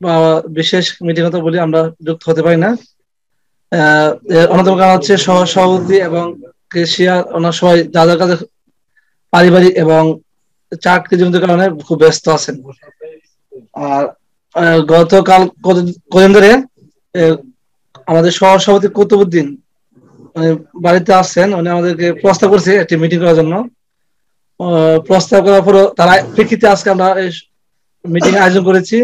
বা বিশেষ মিটিং কথা বলি আমরা যুক্ত হতে পারি না। এর অন্যতম কারণ হচ্ছে সভাপতি এবং কেশিয়ার ওনার সবাই যাদের কাছে পারিবারিক এবং চাকরি জনিত কারণে খুব ব্যস্ত আছেন। আর গতকাল কদিন ধরে আমাদের সহসভাপতি কুতুবুদ্দিন বাড়িতে আসছেন, উনি আমাদেরকে প্রস্তাব করছে একটি মিটিং করার জন্য। প্রস্তাব করার পর তারা প্রেক্ষিতে আজকে আমরা মিটিং আয়োজন করেছি।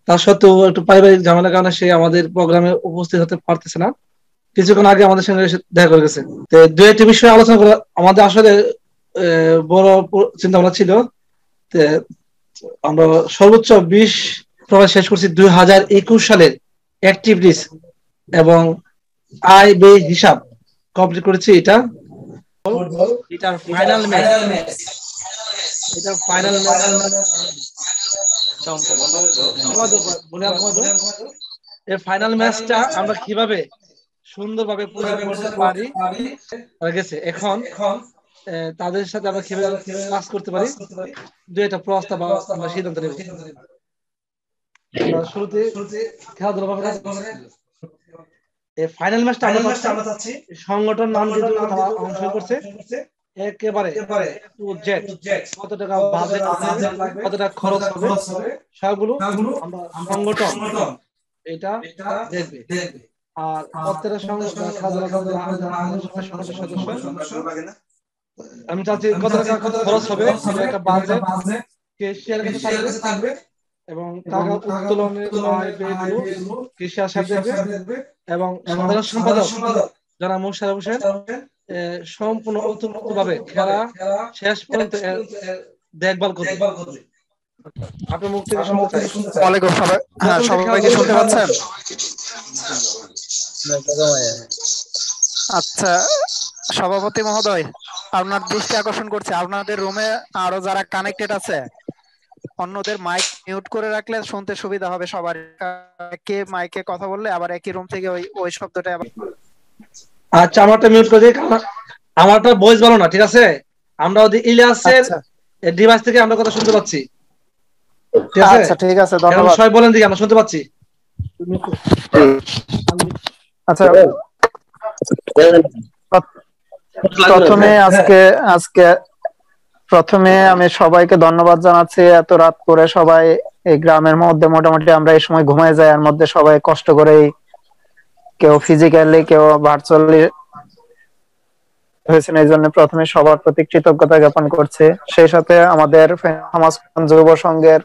তা সত্ত্বেও একটু পারিবারিক ঝামেলার কারণে সে আমাদের প্রোগ্রামে উপস্থিত হতে পারতেছে না। কিছুক্ষণ আগে আমাদের সঙ্গে এসে দেখা করে গেছে। তো দু একটি বিষয়ে আলোচনা করা আমাদের আসলে বড় চিন্তা ভাবনা ছিল। আমরা সর্বোচ্চ 20 প্রভাব শেষ করছি 2021 সালের অ্যাক্টিভিটিস এবং আয় ব্যয় হিসাব কমপ্লিট করেছি। এটার ফাইনাল ম্যাচ, এটা ফাইনাল এর ফাইনাল ম্যাচটা আমরা কিভাবে সুন্দরভাবে পরিচালনা করতে পারি গেছে। এখন তাদের সাথে আমরা কিভাবে কাজ করতে পারি দু একটা প্রস্তাব আমরা সিদ্ধান্ত নেব। শুরুতে খেলাধুলা ভাবে এই ফাইনাল ম্যাচটা আমরা চাচ্ছি সংগঠন নাম দিয়ে তারা অংশ করছে একেবারে টু জেড, কত টাকা বাজেট লাগবে, কত টাকা খরচ হবে, সবগুলো আমরা সংগঠন এটা দেখবে। আর প্রত্যেকটা খেলাধুলা সংগঠন সদস্য আমি চাচ্ছি কত টাকা খরচ হবে একটা বাজেট কেশিয়ার কাছে থাকবে এবং টাকা উত্তোলনের আয় ব্যয়গুলো কেশিয়ার সাথে দেখবে এবং সাধারণ সম্পাদক যারা মোশাররফ হোসেন সম্পূর্ণ ভাবে খেলা শেষ পর্যন্ত দেখভাল করবে। আপনার মুখ থেকে শুনতে চাই। ওয়ালাইকুম আসসালাম। হ্যাঁ, সবাইকে শুনতে পাচ্ছেন? আচ্ছা, সভাপতি মহোদয়, আপনার দৃষ্টি আকর্ষণ করছে আপনাদের রুমে আরো যারা কানেক্টেড আছে অন্যদের মাইক মিউট করে রাখলে শুনতে সুবিধা হবে সবার। কে মাইকে কথা বললে আবার একই রুম থেকে ওই শব্দটা আবার। আচ্ছা, আমারটা মিউট করে দিই, আমারটা ভয়েস ভালো না, ঠিক আছে? আমরা ওই ইলিয়াসের ডিভাইস থেকে আমরা কথা শুনতে পাচ্ছি, ঠিক আছে? আচ্ছা ঠিক আছে, ধন্যবাদ। সবাই বলেন দিকে আমরা শুনতে পাচ্ছি। আচ্ছা, প্রথমে আমি সবাইকে ধন্যবাদ জানাচ্ছি। এত রাত করে সবাই এই গ্রামের মধ্যে মোটামুটি আমরা এই সময় ঘুমায় যাই, এর মধ্যে সবাই কষ্ট করেই কেউ ফিজিক্যালি কেউ ভার্চুয়ালি হয়েছেন, এই জন্য প্রথমে সবার প্রতি কৃতজ্ঞতা জ্ঞাপন করছি। সেই সাথে আমাদের সমাজ যুব সংঘের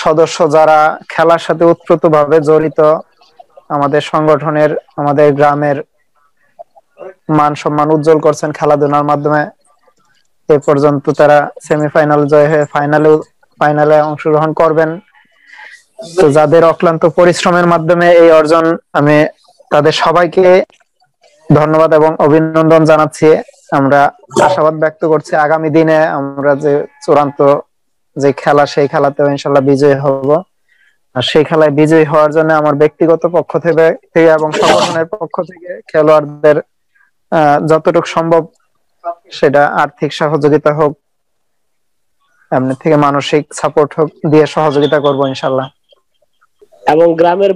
সদস্য যারা খেলার সাথে ওতপ্রোতভাবে জড়িত, আমাদের সংগঠনের আমাদের গ্রামের মান সম্মান উজ্জ্বল করছেন খেলাধুলার মাধ্যমে। এ পর্যন্ত তারা সেমিফাইনাল জয় হয়ে ফাইনালে অংশগ্রহণ করবেন। তো যাদের অক্লান্ত পরিশ্রমের মাধ্যমে এই অর্জন, আমি তাদের সবাইকে ধন্যবাদ এবং অভিনন্দন জানাচ্ছি। আমরা আশাবাদ ব্যক্ত করছি আগামী দিনে আমরা যে চূড়ান্ত যে খেলা, সেই খেলাতেও ইনশাল্লাহ বিজয়ী হব। আর সেই খেলায় বিজয়ী হওয়ার জন্য আমার ব্যক্তিগত পক্ষ থেকে এবং সংগঠনের পক্ষ থেকে খেলোয়াড়দের যতটুকু সম্ভব সেটা আর্থিক সহযোগিতা হোক, এমনি থেকে মানসিক সাপোর্ট হোক, দিয়ে সহযোগিতা করব ইনশাল্লাহ। এবং গ্রামের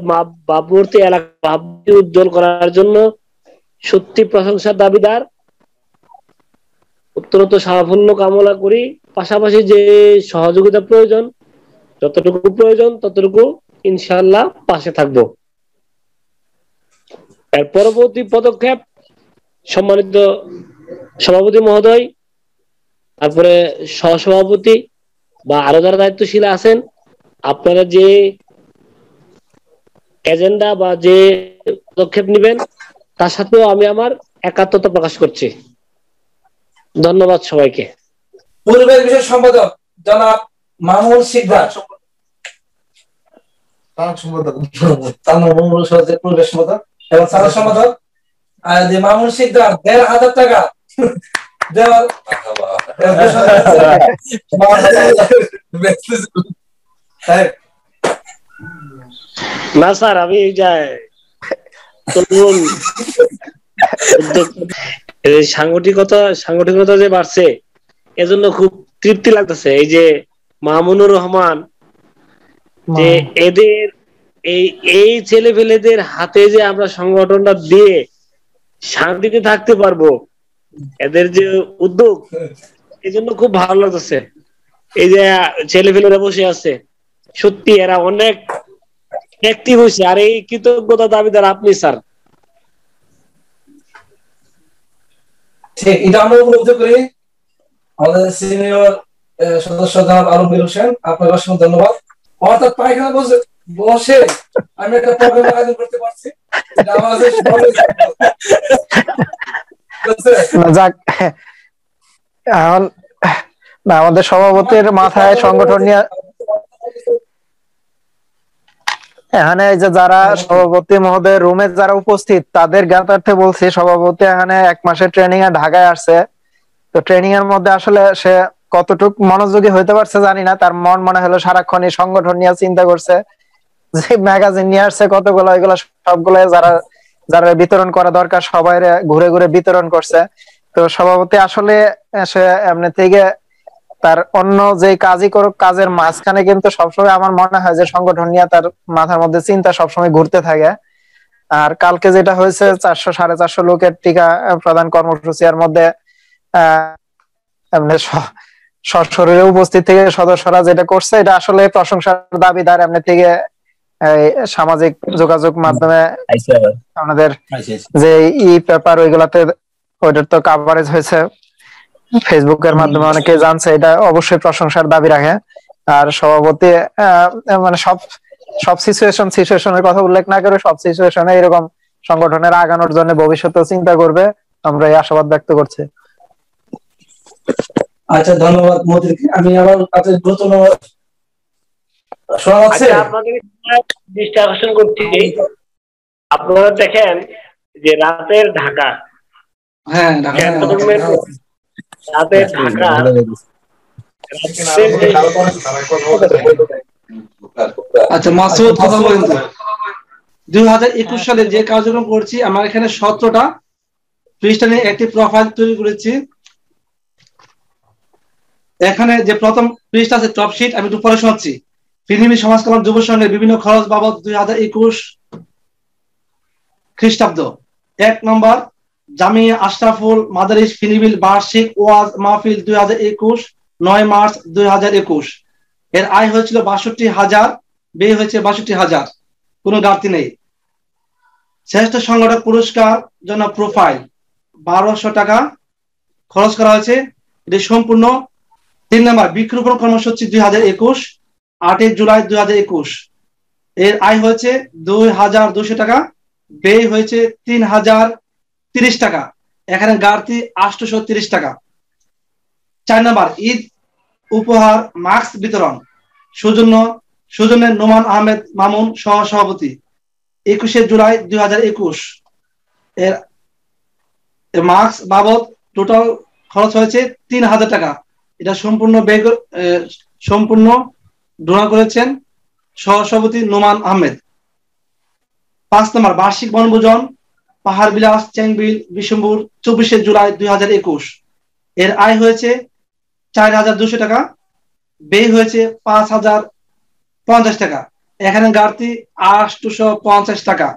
ভাবমূর্তি এলাকা ভাবমূর্তি উজ্জ্বল করার জন্য সত্যি প্রশংসার দাবিদার, উত্তরোত্তর সাফল্য কামনা করি। পাশাপাশি যে সহযোগিতা প্রয়োজন, যতটুকু প্রয়োজন ততটুকু ইনশাআল্লাহ পাশে থাকবো। এর পরবর্তী পদক্ষেপ সম্মানিত সভাপতি মহোদয়, তারপরে সহসভাপতি বা আরো যারা দায়িত্বশীল আছেন, আপনারা যে এজেন্ডা বা যে পদক্ষেপ নেবেন তার সাথেও আমি আমার একাত্মতা প্রকাশ করছি। ধন্যবাদ সবাইকে। পরিবেশ বিষয় সম্পাদক জনাব মামুন শিকদার, পরিবেশ সম্পাদক এবং সাধারণ সম্পাদক মামুন শিকদার ১,৫০০ টাকা দেওয়ার না স্যার, আমি সাংগঠনিকতা যে বাড়ছে এজন্য খুব তৃপ্তি লাগতেছে। এই যে মামুনুর রহমান যে এদের এই এই ছেলেপেলেদের হাতে যে আমরা সংগঠনটা দিয়ে শান্তিতে থাকতে পারবো, এদের যে উদ্যোগ, এই জন্য খুব ভালো লাগতেছে। এই যে ছেলেপেলেরা বসে আছে, সত্যি এরা অনেক অ্যাক্টিভ হয়েছে, আর এই কৃতজ্ঞতা দাবিদার আপনি স্যার। এটা আমরা উপলব্ধি করি। আমাদের সিনিয়র সদস্য জনাব আলমগীর হোসেন, আপনাকে অসংখ্য ধন্যবাদ। অর্থাৎ পায়খানা বসে আমি একটা প্রোগ্রাম আয়োজন করতে পারছি, এটা আমাদের যাক, এখন না, আমাদের সভাপতির মাথায় সংগঠন নিয়ে এখানে এই যে যারা সভাপতি মহোদয় রুমে যারা উপস্থিত তাদের জ্ঞাতার্থে বলছি, সভাপতি এখানে 1 মাসের ট্রেনিং এ ঢাকায় আসছে। তো ট্রেনিং এর মধ্যে আসলে সে কতটুক মনোযোগী হইতে পারছে জানি না, তার মনে হলো সারাক্ষণ এই সংগঠন নিয়ে চিন্তা করছে, যে ম্যাগাজিন নিয়ে আসছে কতগুলো, এগুলো সবগুলো যারা যারা বিতরণ করা দরকার সবাই ঘুরে ঘুরে বিতরণ করছে। তো সভাপতি আসলে সে এমনি থেকে তার অন্য যে কাজই করুক, কাজের মাঝখানে কিন্তু সবসময় আমার মনে হয় যে সংগঠন নিয়ে তার মাথার মধ্যে চিন্তা সবসময় ঘুরতে থাকে। আর কালকে যেটা হয়েছে 400-450 লোকের টিকা প্রদান কর্মসূচির মধ্যে সশরীরে উপস্থিত থেকে সদস্যরা যেটা করছে, এটা আসলে প্রশংসার দাবিদার। এমনি থেকে সামাজিক যোগাযোগ মাধ্যমে আমাদের যে পেপার ওইগুলাতে ওইটার তো কাভারেজ হয়েছে, ফেসবুকের মাধ্যমে অনেকে জানছে, এটা অবশ্যই প্রশংসার দাবি রাখে। আর সভাপতি মানে সব সিচুয়েশনের কথা উল্লেখ না করে সব সিচুয়েশনে এরকম সংগঠনের আগানোর জন্য ভবিষ্যতে চিন্তা করবে, আমরা এই আশাবাদ ব্যক্ত করছি। আচ্ছা, ধন্যবাদ মন্ত্রীকে। আমি আবার কাছে নতুন শোনা যাচ্ছে, আপনাদের দৃষ্টি আকর্ষণ করছি, আপনারা দেখেন যে রাতের ঢাকা, হ্যাঁ রাতের ঢাকা, আচ্ছা মাসুদ কথা বলেন তো। 2021 সালে যে কার্যক্রম করছি, আমরা এখানে 17টা পৃষ্ঠা নিয়ে একটি প্রোফাইল তৈরি করেছি। এখানে যে প্রথম পৃষ্ঠা আছে টপ শিট, আমি একটু পরে শোনাচ্ছি। ফিনিমি সমাজ কল্যাণ যুব সংঘের বিভিন্ন খরচ বাবদ 2021 খ্রিস্টাব্দ। 1 নম্বর, জামিয়া আশরাফুল মাদারিস ফিনিবিল বার্ষিক ওয়াজ মাহফিল 2021, 9 মার্চ 2021। এর আয় হয়েছিল 62,000, ব্যয় হয়েছে 62,000, কোনো ঘাটতি নেই। শ্রেষ্ঠ সংগঠক পুরস্কার জন্য প্রোফাইল 1200 টাকা খরচ করা হয়েছে, এটি সম্পূর্ণ। 3 নম্বর, বৃক্ষরোপণ কর্মসূচি 2021, 8 জুলাই 2021। এর আয় হয়েছে 2,200 টাকা, ব্যয় হয়েছে 3,030 টাকা, এখানে ঘাটতি 830 টাকা। 4 নম্বর, ঈদ উপহার মাস্ক বিতরণ সৌজন্যে নোমান আহমেদ মামুন সহ সভাপতি, 21 জুলাই 2021। এর মাস্ক বাবদ টোটাল খরচ হয়েছে 3,000 টাকা, এটা সম্পূর্ণ ডোনা করেছেন সহসভাপতি নোমান আহমেদ। 5 নম্বর, বার্ষিক বনভোজন পাহাড় বিলাস চেংবিল বিশম্বুর 24 জুলাই 2021। এর আয় হয়েছে 4,200 টাকা, ব্যয় হয়েছে 5,050 টাকা, এখানে ঘাটতি 850 টাকা।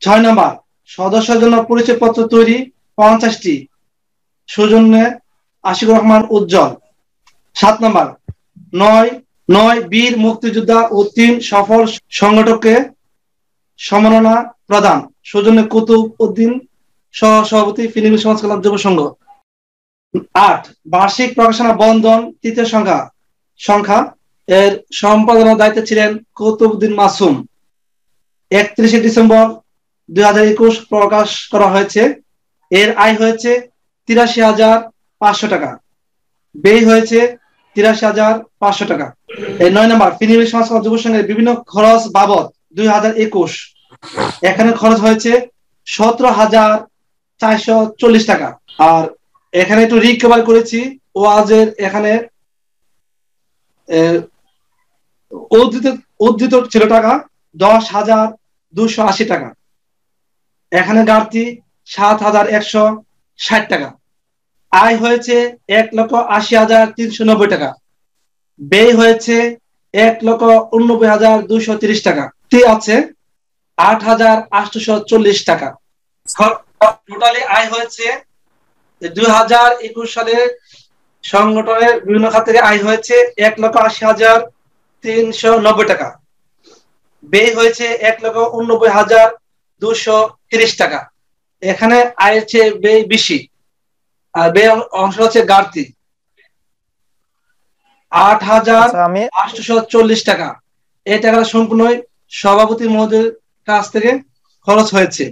6 নম্বর, সদস্যের জন্য পরিচয়পত্র তৈরি 50টি, সৌজন্যে আশিকুর রহমান উজ্জ্বল। 7 নম্বর, 9 বীর মুক্তিযোদ্ধা ও 3 সফল সংগঠককে সম্মাননা প্রদান, সৌজন্যে কুতুব উদ্দিন সহ সভাপতি ফিনিমি সমাজ কল্যাণ যুব সংঘ। 8 বার্ষিক প্রকাশনা বন্ধন 3য় সংখ্যা, এর সম্পাদনার দায়িত্বে ছিলেন কুতুব উদ্দিন মাসুম। 31 ডিসেম্বর 2021 প্রকাশ করা হয়েছে। এর আয় হয়েছে 83,500 টাকা, ব্যয় হয়েছে 83,500 টাকা। এই 9 নম্বর, ফিনিমি সমাজ কল্যাণ যুব সংঘের বিভিন্ন খরচ বাবদ 2021, এখানে খরচ হয়েছে 17,440 টাকা। আর এখানে একটু রিকভার করেছি ওয়াজের, এখানে উদ্ধৃত ছিল টাকা 10,280 টাকা, এখানে ঘাটতি 7,160 টাকা। আয় হয়েছে 1,80,390 টাকা, ব্যয় হয়েছে 1,89,230 টাকা। আছে 8,840 টাকা। টোটালি আয় হয়েছে 2021 সালে সংগঠনের বিভিন্ন খাত থেকে আয় হয়েছে 1,80,390 টাকা। ব্যয় হয়েছে 1,89,230 টাকা। এখানে আয়ের চেয়ে ব্যয় বেশি, আর ব্যয় অংশ হচ্ছে ঘাটতি 8,840 টাকা। এই টাকাটা সম্পূর্ণ সভাপতি মহোদয়ের কাছ থেকে খরচ হয়েছে।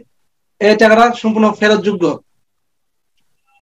এই টাকাটা সম্পূর্ণ ফেরতযোগ্য।